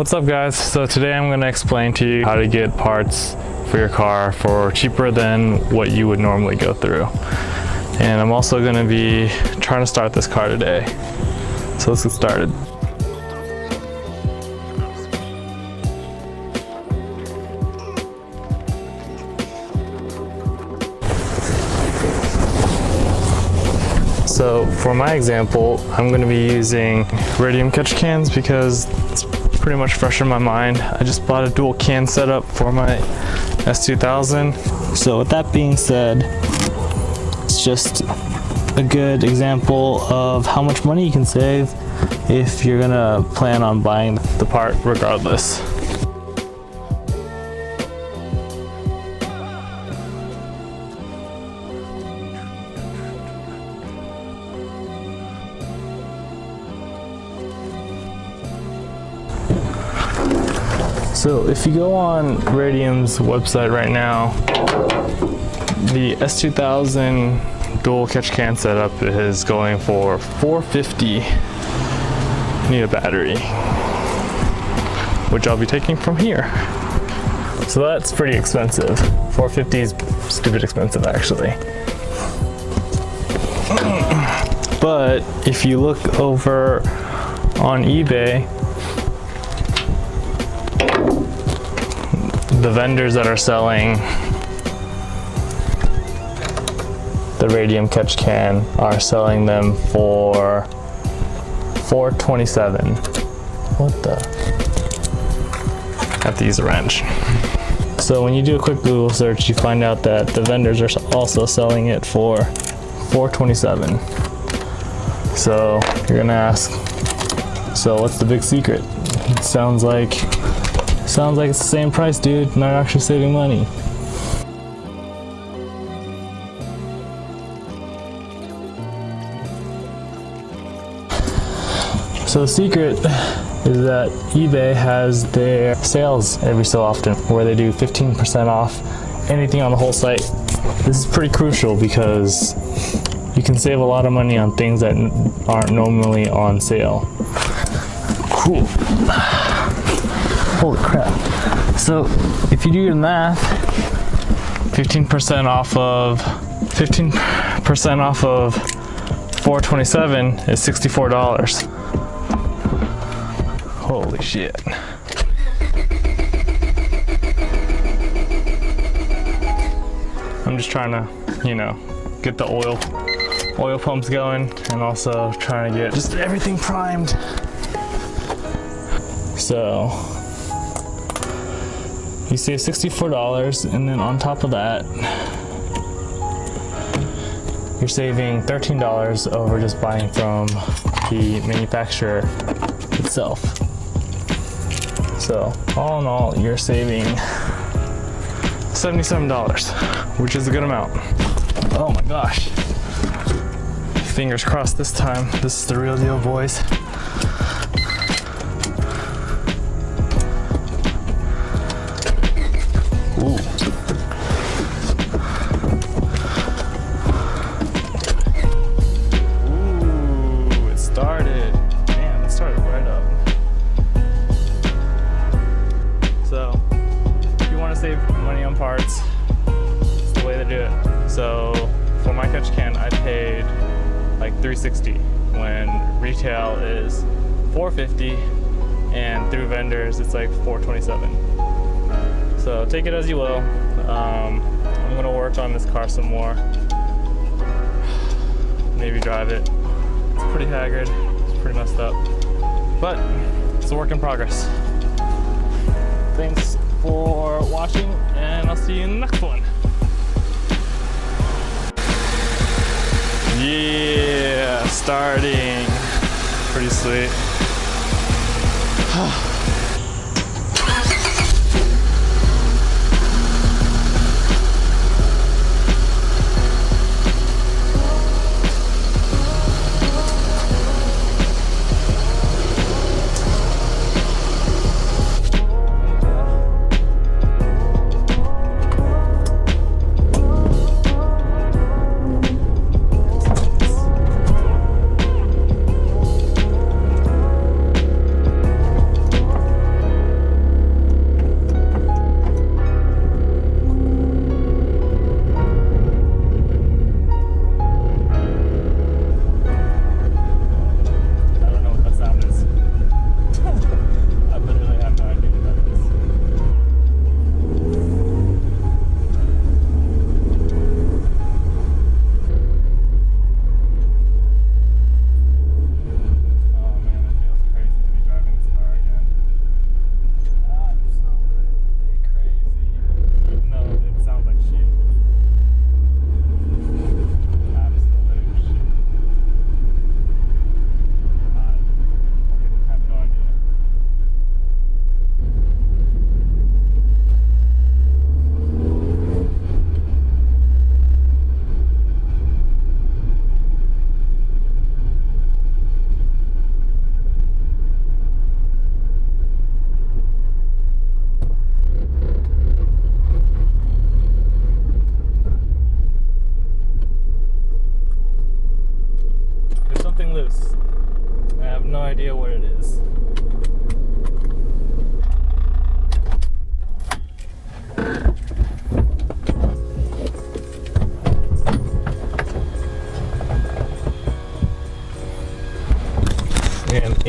What's up guys? So today I'm going to explain to you how to get parts for your car for cheaper than what you would normally go through. And I'm also going to be trying to start this car today. So let's get started. So for my example, I'm going to be using radium catch cans because it's pretty much fresh in my mind. I just bought a dual can setup for my S2000. So with that being said, it's just a good example of how much money you can save if you're gonna plan on buying the part regardless. So if you go on Radium's website right now, the S2000 dual catch can setup is going for $450. You need a battery, which I'll be taking from here. So that's pretty expensive. $450 is stupid expensive actually. But if you look over on eBay, the vendors that are selling the radium catch can are selling them for $427. What the? I have to use a wrench. So when you do a quick Google search, you find out that the vendors are also selling it for $427. So you're gonna ask, so what's the big secret? It sounds like it's the same price, dude. Not actually saving money. So the secret is that eBay has their sales every so often where they do 15% off anything on the whole site. This is pretty crucial because you can save a lot of money on things that aren't normally on sale. Cool. Holy crap. So if you do your math, 15% off of $427 is $64. Holy shit. I'm just trying to, get the oil pumps going and also trying to get just everything primed. So you save $64, and then on top of that, you're saving $13 over just buying from the manufacturer itself. So all in all, you're saving $77, which is a good amount. Oh my gosh. Fingers crossed this time. This is the real deal, boys. Ooh. Ooh, it started. Man, it started right up. So, if you want to save money on parts, it's the way to do it. So, for my catch can, I paid like $360 when retail is $450, and through vendors, it's like $427. So take it as you will. I'm gonna work on this car some more. Maybe drive it. It's pretty haggard, it's pretty messed up. But it's a work in progress. Thanks for watching, and I'll see you in the next one. Yeah, starting. Pretty sweet.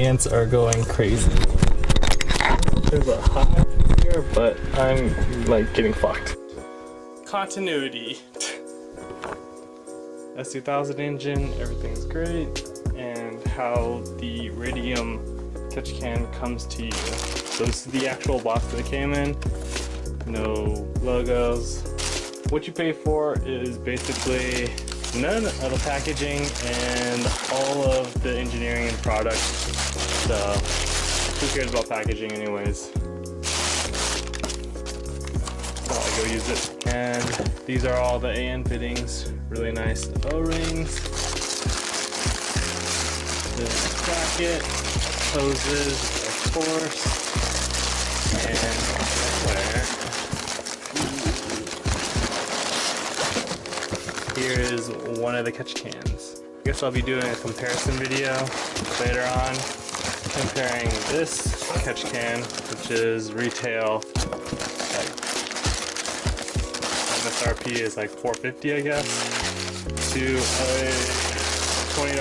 ants are going crazy. There's a hive here, but I'm like getting fucked. Continuity. S2000 engine, everything's great, and how the Radium catch can comes to you. So this is the actual box that it came in. No logos. What you pay for is basically none of the packaging and all of the engineering and product. So who cares about packaging anyways? So I'll go use it. And these are all the AN fittings. Really nice O-rings. This bracket, hoses, of course, and here is one of the catch cans. I guess I'll be doing a comparison video later on, comparing this catch can, which is retail, like MSRP is like $4.50 I guess, to a $20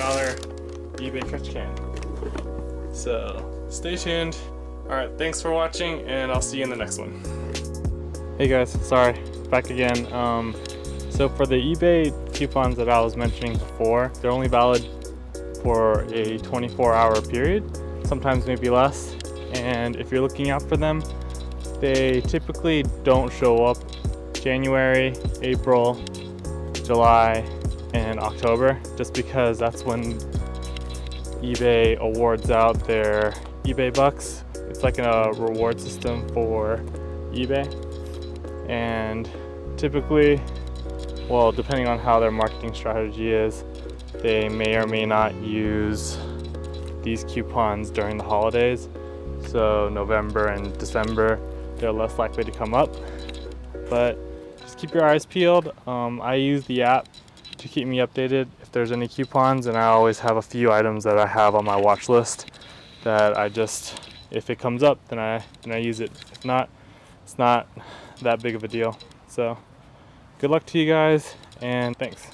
eBay catch can. So stay tuned. Alright, thanks for watching, and I'll see you in the next one. Hey guys, sorry, back again. So for the eBay coupons that I was mentioning before, they're only valid for a 24-hour period, sometimes maybe less. And if you're looking out for them, they typically don't show up January, April, July, and October, just because that's when eBay awards out their eBay bucks. It's like a reward system for eBay, and typically, well, depending on how their marketing strategy is, they may or may not use these coupons during the holidays. So November and December, they're less likely to come up, but just keep your eyes peeled. I use the app to keep me updated if there's any coupons, and I always have a few items that I have on my watch list that I just, if it comes up, then I use it. If not, it's not that big of a deal. So good luck to you guys, and thanks.